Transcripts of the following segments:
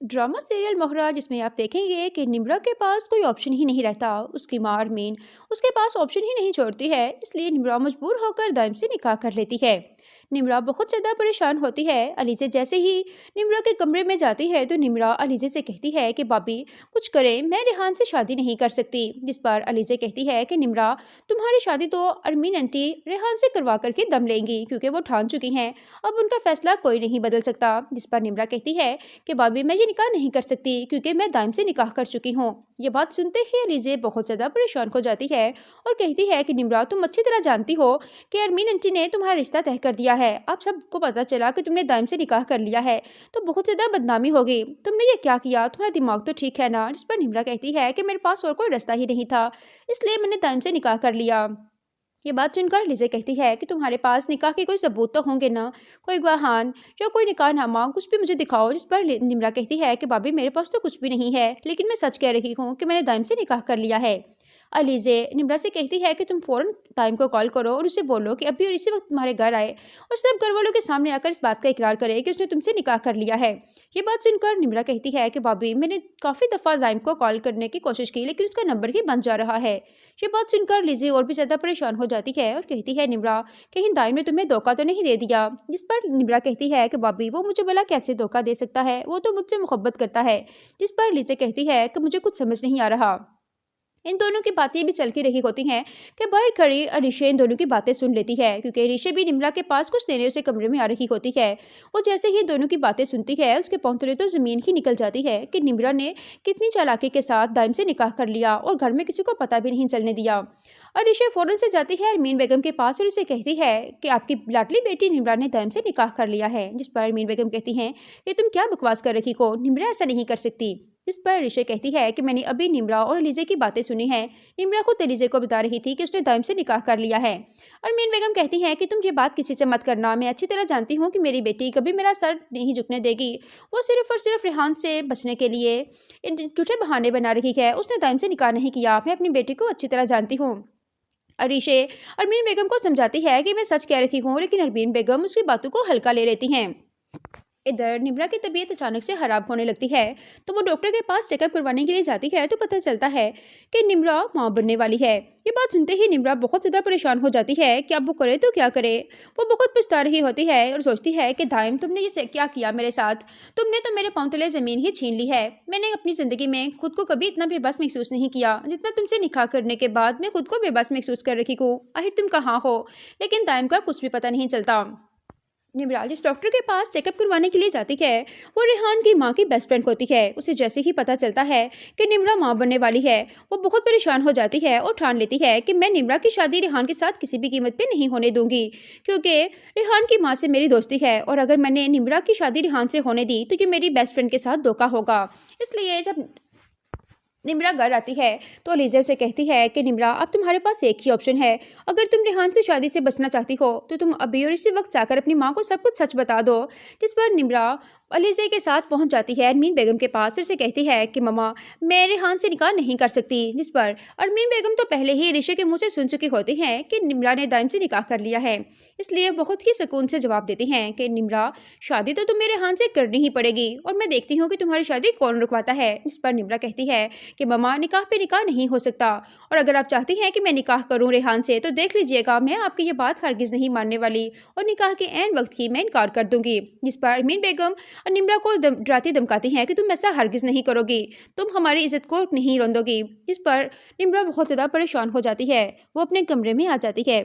Drama serial मोहरा, जिसमें आप देखेंगे कि निम्रा के पास कोई ऑप्शन ही नहीं रहता। उसकी माँ अरमीन उसके पास ऑप्शन ही नहीं छोड़ती है, इसलिए निम्रा मजबूर होकर दाइम से निकाह कर लेती है। निम्रा बहुत ज़्यादा परेशान होती है। अलीज़े जैसे ही निम्रा के कमरे में जाती है तो निम्रा अलीज़े से कहती है कि भाभी कुछ करें, मैं रेहान से शादी नहीं कर सकती। जिस पर अलीज़े कहती है कि निम्रा, तुम्हारी शादी तो अरमीन आंटी रेहान से करवा करके दम लेंगी, क्योंकि वो ठान चुकी हैं, अब उनका फैसला कोई नहीं बदल सकता। जिस पर निम्रा कहती है कि भाभी मैं ये निकाह नहीं कर सकती, क्योंकि मैं दाइम से निकाह कर चुकी हूँ। ये बात सुनते ही अलीज़े बहुत ज़्यादा परेशान हो जाती है और कहती है कि निम्रा, तुम अच्छी तरह जानती हो कि अरमीन आंटी ने तुम्हारा रिश्ता तय कर दिया है। अब सबको पता चला कि तुमने दाइम से निकाह कर लिया है तो बहुत ज़्यादा बदनामी होगी। तुमने ये क्या किया? तुम्हारा दिमाग तो ठीक है ना? जिस पर निम्रा कहती है कि मेरे पास और कोई रास्ता ही नहीं था, इसलिए मैंने दाइम से निकाह कर लिया। ये बात सुनकर लिज़े कहती है कि तुम्हारे पास निकाह के कोई सबूत तो होंगे ना, कोई गवाहान या कोई निकाहनामा, कुछ भी मुझे दिखाओ। जिस पर निम्रा कहती है कि भाभी मेरे पास तो कुछ भी नहीं है, लेकिन मैं सच कह रही हूँ कि मैंने दाइम से निकाह कर लिया है। अलीज़े निम्रा से कहती है कि तुम फ़ौरन दाइम को कॉल करो और उसे बोलो कि अभी और इसी वक्त तुम्हारे घर आए और सब घर वालों के सामने आकर इस बात का इकरार करे कि उसने तुमसे निकाह कर लिया है। ये बात सुनकर निम्रा कहती है कि भाभी मैंने काफ़ी दफ़ा दाइम को कॉल करने की कोशिश की, लेकिन उसका नंबर ही बंद जा रहा है। ये बात सुनकर लिज़ी और भी ज़्यादा परेशान हो जाती है और कहती है निम्रा, कहीं दाइम ने तुम्हें धोखा तो नहीं दे दिया? जिस पर निम्रा कहती है कि भाभी वो मुझे भला कैसे धोखा दे सकता है, वो तो मुझसे मोहब्बत करता है। जिस पर लिज़ी कहती है कि मुझे कुछ समझ नहीं आ रहा। इन दोनों की बातें भी चलती रही होती हैं कि बाहर खड़ी अरीशे इन दोनों की बातें सुन लेती है, क्योंकि अरीशे भी निम्रा के पास कुछ देने उसे कमरे में आ रही होती है। वो जैसे ही दोनों की बातें सुनती है उसके पौंतले तो ज़मीन ही निकल जाती है कि निम्रा ने कितनी चालाकी के साथ दाइम से निकाह कर लिया और घर में किसी को पता भी नहीं चलने दिया। अरीशे फ़ौरन से जाती है अरमीन बेगम के पास और उसे कहती है कि आपकी लाडली बेटी निम्रा ने दाइम से निकाह कर लिया है। जिस पर अरमीन बेगम कहती हैं कि तुम क्या बकवास कर रही हो, निम्रा ऐसा नहीं कर सकती। इस पर अरीशे कहती है कि मैंने अभी निम्रा और अलीज़े की बातें सुनी हैं। निम्रा खुद अलीज़े को बता रही थी कि उसने दाइम से निकाह कर लिया है। अरमीन बेगम कहती हैं कि तुम ये बात किसी से मत करना, मैं अच्छी तरह जानती हूँ कि मेरी बेटी कभी मेरा सर नहीं झुकने देगी। वो सिर्फ और सिर्फ रेहान से बचने के लिए झूठे बहाने बना रही है, उसने दाइम से निकाह नहीं किया। मैं अपनी बेटी को अच्छी तरह जानती हूँ। अरीशे अरमीन बेगम को समझाती है कि मैं सच कह रही हूँ, लेकिन अरमीन बेगम उसकी बातों को हल्का ले लेती हैं। इधर निम्रा की तबीयत अचानक से खराब होने लगती है तो वो डॉक्टर के पास चेकअप करवाने के लिए जाती है तो पता चलता है कि निम्रा मां बनने वाली है। ये बात सुनते ही निम्रा बहुत ज़्यादा परेशान हो जाती है कि अब वो करे तो क्या करे। वो बहुत पछता रही होती है और सोचती है कि दाइम तुमने ये क्या किया मेरे साथ, तुमने तो मेरे पांव तले ज़मीन ही छीन ली है। मैंने अपनी ज़िंदगी में खुद को कभी इतना बेबस महसूस नहीं किया जितना तुमसे निकाह करने के बाद मैं खुद को बेबस महसूस कर रही हूँ। आखिर तुम कहाँ हो? लेकिन दाइम का कुछ भी पता नहीं चलता। निम्रा जिस डॉक्टर के पास चेकअप करवाने के लिए जाती है वो रेहान की माँ की बेस्ट फ्रेंड होती है। उसे जैसे ही पता चलता है कि निम्रा माँ बनने वाली है वो बहुत परेशान हो जाती है और ठान लेती है कि मैं निम्रा की शादी रेहान के साथ किसी भी कीमत पे नहीं होने दूंगी, क्योंकि रेहान की माँ से मेरी दोस्ती है और अगर मैंने निम्रा की शादी रेहान से होने दी तो ये मेरी बेस्ट फ्रेंड के साथ धोखा होगा। इसलिए जब निम्रा घर आती है तो अलीज़ा उसे कहती है कि निम्रा अब तुम्हारे पास एक ही ऑप्शन है, अगर तुम रेहान से शादी से बचना चाहती हो तो तुम अभी और इसी वक्त जाकर अपनी माँ को सब कुछ सच बता दो। जिस पर निम्रा अलीज़ा के साथ पहुंच जाती है अरमीन बेगम के पास और उसे कहती है कि मम्मा मैं रेहान से निकाह नहीं कर सकती। जिस पर अरमीन बेगम तो पहले ही ऋषि के मुँह से सुन चुकी होती हैं कि निम्रा ने दाइम से निकाह कर लिया है, इसलिए बहुत ही सुकून से जवाब देती हैं कि निम्रा शादी तो तुम्हें रेहान से करनी ही पड़ेगी और मैं देखती हूँ कि तुम्हारी शादी कौन रुकवाता है। जिस पर निम्रा कहती है कि मम्मा निकाह पे निकाह नहीं हो सकता और अगर आप चाहती हैं कि मैं निकाह करूं रेहान से तो देख लीजिएगा मैं आपकी ये बात हरगिज़ नहीं मानने वाली और निकाह के ऐन वक्त ही मैं इनकार कर दूंगी। जिस पर अरमीन बेगम और निम्रा को डराती धमकाती हैं कि तुम ऐसा हरगिज़ नहीं करोगी, तुम हमारी इज्जत को नहीं रौंदोगी। जिस पर निम्रा बहुत ज़्यादा परेशान हो जाती है, वो अपने कमरे में आ जाती है।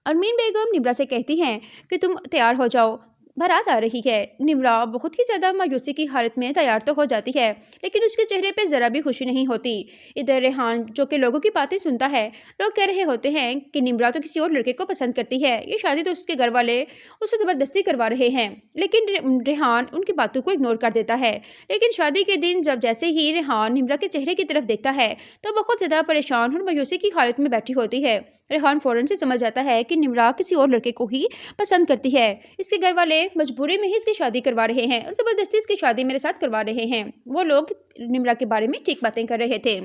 अरमीन बेगम निम्रा से कहती हैं कि तुम तैयार हो जाओ, बारात आ रही है। निम्रा बहुत ही ज़्यादा मायूसी की हालत में तैयार तो हो जाती है, लेकिन उसके चेहरे पे ज़रा भी खुशी नहीं होती। इधर रेहान जो कि लोगों की बातें सुनता है, लोग कह रहे होते हैं कि निम्रा तो किसी और लड़के को पसंद करती है, ये शादी तो उसके घर वाले उससे ज़बरदस्ती करवा रहे हैं। लेकिन रेहान उनकी बातों को इग्नोर कर देता है। लेकिन शादी के दिन जब जैसे ही रेहान निम्रा के चेहरे की तरफ देखता है तो बहुत ज़्यादा परेशान और मायूसी की हालत में बैठी होती है। रेहान फ़ौरन से समझ जाता है कि निम्रा किसी और लड़के को ही पसंद करती है। इसके घर वाले मजबूरी में ही इसकी शादी करवा रहे हैं और ज़बरदस्ती इसकी शादी मेरे साथ करवा रहे हैं। वो लोग निम्रा के बारे में ठीक बातें कर रहे थे,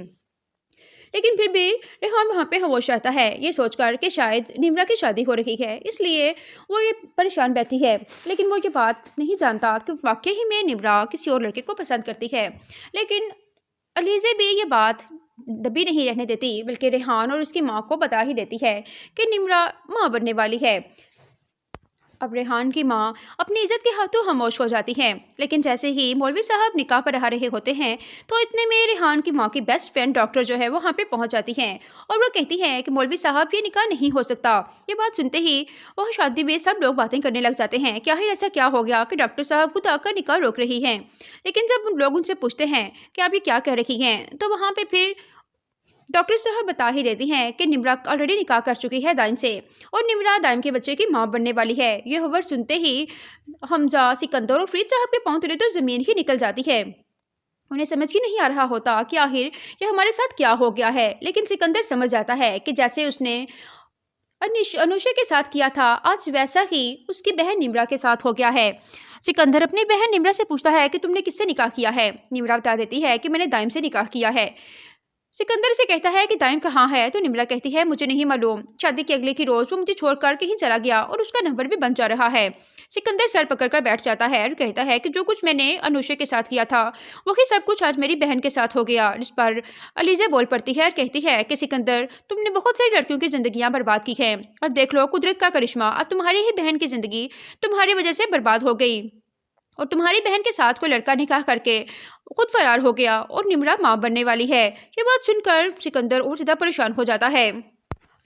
लेकिन फिर भी रेहान वहाँ पे खामोश रहता है, ये सोचकर कि शायद निम्रा की शादी हो रही है, इसलिए वो ये परेशान बैठी है। लेकिन वो ये बात नहीं जानता कि वाकई ही में निम्रा किसी और लड़के को पसंद करती है। लेकिन अलीज़े भी ये बात दबी नहीं रहने देती, बल्कि रेहान और उसकी माँ को बता ही देती है कि निम्रा माँ बनने वाली है। अब रेहान की माँ अपनी इज्जत के हाथों खामोश हो जाती हैं। लेकिन जैसे ही मौलवी साहब निकाह पढ़ा रहे होते हैं, तो इतने में रेहान की माँ की बेस्ट फ्रेंड डॉक्टर जो है वो वहाँ पे पहुँच जाती हैं और वो कहती हैं कि मौलवी साहब ये निकाह नहीं हो सकता। ये बात सुनते ही वह शादी में सब लोग बातें करने लग जाते हैं कि आखिर ऐसा क्या हो गया कि डॉक्टर साहब खुद आकर निकाह रोक रही हैं। लेकिन जब उन लोग उनसे पूछते हैं कि आप ये क्या कह रही हैं, तो वहाँ पे फिर डॉक्टर साहब बता ही देती हैं कि निम्रा ऑलरेडी निकाह कर चुकी है दाइम से और निम्रा दाइम के बच्चे की मां बनने वाली है। ये खबर सुनते ही हमजा, सिकंदर और फरीद साहब के पांव तले तो जमीन ही निकल जाती है। उन्हें समझ ही नहीं आ रहा होता कि आखिर ये हमारे साथ क्या हो गया है। लेकिन सिकंदर समझ जाता है कि जैसे उसने अनुषा के साथ किया था, आज वैसा ही उसकी बहन निम्रा के साथ हो गया है। सिकंदर अपनी बहन निम्रा से पूछता है कि तुमने किससे निकाह किया है। निम्रा बता देती है कि मैंने दाइम से निकाह किया है। सिकंदर से कहता है कि दाइम कहाँ है, तो निम्रा कहती है मुझे नहीं मालूम, शादी के अगले की रोज वो मुझे छोड़कर कहीं चला गया और उसका नंबर भी बंद जा रहा है। सिकंदर सर पकड़कर बैठ जाता है और कहता है कि जो कुछ मैंने अनुषा के साथ किया था वही सब कुछ आज मेरी बहन के साथ हो गया। जिस पर अलीज़ा बोल पड़ती है और कहती है कि सिकंदर, तुमने बहुत सारी लड़कियों की जिंदगियां बर्बाद की है और देख लो कुदरत का करिश्मा, आज तुम्हारी ही बहन की जिंदगी तुम्हारी वजह से बर्बाद हो गई और तुम्हारी बहन के साथ कोई लड़का निकाह करके खुद फरार हो गया और निम्रा मां बनने वाली है। ये बात सुनकर सिकंदर और ज्यादा परेशान हो जाता है।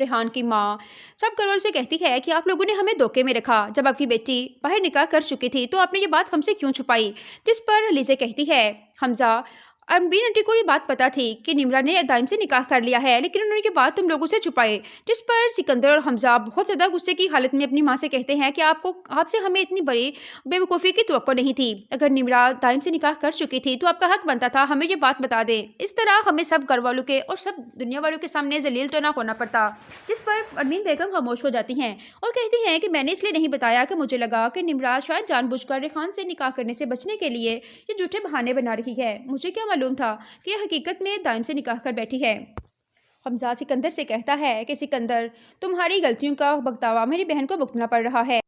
रेहान की माँ सब करवल से कहती है कि आप लोगों ने हमें धोखे में रखा, जब आपकी बेटी बाहर निकाह कर चुकी थी तो आपने ये बात हमसे क्यों छुपाई। जिस पर लीजे कहती है हमजा, अरबीन आंटी को ये बात पता थी कि निम्रा ने दाइम से निकाह कर लिया है, लेकिन उन्होंने ये बात तुम लोगों से छुपाई। जिस पर सिकंदर और हमजा बहुत ज़्यादा गुस्से की हालत में अपनी माँ से कहते हैं कि आपसे हमें इतनी बड़ी बेवकूफ़ी की तवक्को नहीं थी। अगर निम्रा दाइम से निकाह कर चुकी थी तो आपका हक बनता था हमें ये बात बता दें, इस तरह हमें सब घर वालों के और सब दुनिया वालों के सामने जलील तो ना होना पड़ता। जिस पर अरमीन बेगम खामोश हो जाती हैं और कहती हैं कि मैंने इसलिए नहीं बताया कि मुझे लगा कि निम्रा शायद जानबूझकर रेहान से निकाह करने से बचने के लिए ये झूठे बहाने बना रही है। मुझे क्या मालूम था कि हकीकत में दाइम से निकाह कर बैठी है। हमजा सिकंदर से कहता है कि सिकंदर, तुम्हारी गलतियों का बगतावा मेरी बहन को भुगतना पड़ रहा है।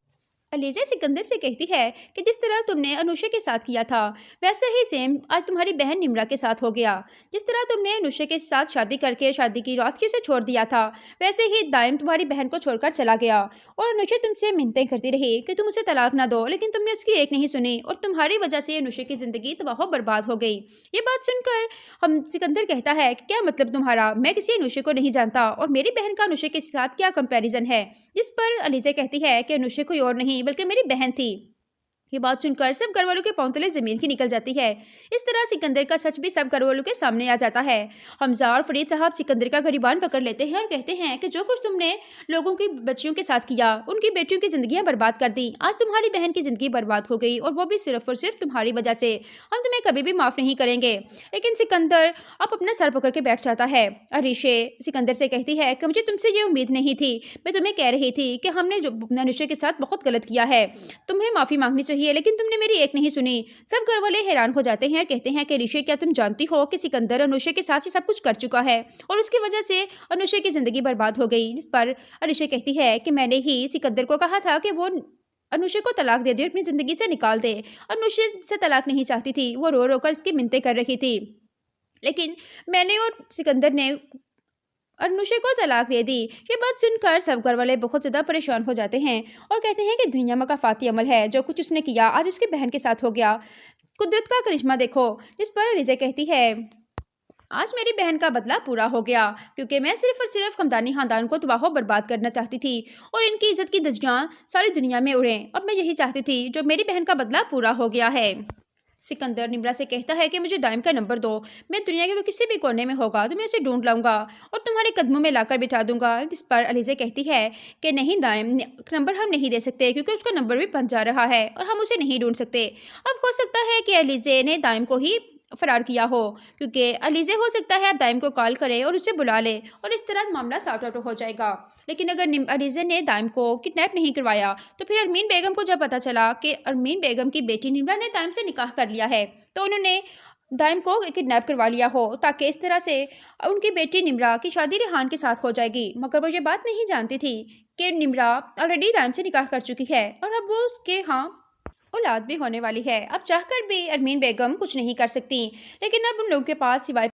अलीज़ा सिकंदर से कहती है कि जिस तरह तुमने अनुषा के साथ किया था वैसे ही सेम आज तुम्हारी बहन निम्रा के साथ हो गया। जिस तरह तुमने अनुषा के साथ शादी करके शादी की रात की उसे छोड़ दिया था, वैसे ही दाइम तुम्हारी बहन को छोड़कर चला गया और अनुषा तुमसे मिन्नतें करती रही कि तुम उसे तलाक ना दो, लेकिन तुमने उसकी एक नहीं सुनी और तुम्हारी वजह से अनुषा की ज़िंदगी तबाह बर्बाद हो गई। ये बात सुनकर हम सिकंदर कहता है कि क्या मतलब तुम्हारा, मैं किसी अनुषा को नहीं जानता और मेरी बहन का अनुषा के साथ क्या कंपैरिजन है। जिस पर अलीज़ा कहती है कि अनुषा कोई और नहीं बल्कि मेरी बहन थी। ये बात सुनकर सब घर वालों के पांव तले जमीन ही निकल जाती है। इस तरह सिकंदर का सच भी सब घर वालों के सामने आ जाता है। हमजा और फरीद साहब सिकंदर का गिरबान पकड़ लेते हैं और कहते हैं कि जो कुछ तुमने लोगों की बच्चियों के साथ किया, उनकी बेटियों की जिंदगियां बर्बाद कर दी, आज तुम्हारी बहन की जिंदगी बर्बाद हो गई और वो भी सिर्फ और सिर्फ तुम्हारी वजह से। हम तुम्हें कभी भी माफ नहीं करेंगे। लेकिन सिकंदर अब अपना सर पकड़ के बैठ जाता है। अरीशे सिकंदर से कहती है कि मुझे तुमसे ये उम्मीद नहीं थी, मैं तुम्हें कह रही थी कि हमने जो अनुषा के साथ बहुत गलत किया है, तुम्हें माफी मांगनी चाहिए, लेकिन तुमने मेरी एक नहीं सुनी। सब घर वाले हैरान हो जाते हैं और कहते हैं कि ऋषि, क्या तुम जानती हो कि सिकंदर अनुषा के साथ ही सब कुछ कर चुका है और उसकी वजह से अनुषा की जिंदगी बर्बाद हो गई। जिस पर ऋषि कहती है कि मैंने ही सिकंदर को कहा था कि वो अनुषा को तलाक दे दे और अपनी जिंदगी से निकाल दे। अनुषा से तलाक नहीं चाहती थी, वो रो रो कर इसकी मिन्नतें कर रही थी, लेकिन मैंने और सिकंदर ने अनुषा को तलाक दे दी। ये बात सुनकर सब घर वाले बहुत ज़्यादा परेशान हो जाते हैं और कहते हैं कि दुनिया में काफ़ाती अमल है, जो कुछ उसने किया आज उसकी बहन के साथ हो गया, कुदरत का करिश्मा देखो। जिस पर रिजा कहती है आज मेरी बहन का बदला पूरा हो गया, क्योंकि मैं सिर्फ और सिर्फ खानदान को तबाह बर्बाद करना चाहती थी और इनकी इज्जत की धज्जियां सारी दुनिया में उड़ें, और मैं यही चाहती थी जो मेरी बहन का बदला पूरा हो गया है। सिकंदर निम्रा से कहता है कि मुझे दाइम का नंबर दो, मैं दुनिया के वो किसी भी कोने में होगा तो मैं उसे ढूंढ लाऊंगा और तुम्हारे कदमों में लाकर बिठा दूंगा। जिस पर अलीज़ा कहती है कि नहीं दाइम, नंबर हम नहीं दे सकते क्योंकि उसका नंबर भी बन जा रहा है और हम उसे नहीं ढूंढ सकते। अब हो सकता है कि अलीज़ा ने दाइम को ही फरार किया हो, क्योंकि अलीज़ा हो सकता है दाइम को कॉल करे और उसे बुला ले और इस तरह मामला सॉर्ट आउट हो जाएगा। लेकिन अगर अलीज़ा ने दाइम को किडनैप नहीं करवाया तो फिर अरमीन बेगम को जब पता चला कि अरमीन बेगम की बेटी निम्रा ने दाइम से निकाह कर लिया है, तो उन्होंने دائم کو کڈنیپ کروا لیا ہو تاکہ اس طرح سے ان کی بیٹی نمرا کی شادی ریحان کے ساتھ ہو جائے گی، مگر وہ یہ بات نہیں جانتی تھی کہ نمرا آلریڈی دائم سے نکاح کر چکی ہے اور اب وہ اس کے ہاں اولاد بھی ہونے والی ہے۔ اب چاہ کر بھی ارمین بیگم کچھ نہیں کر سکتی، لیکن اب ان لوگوں کے پاس سوائے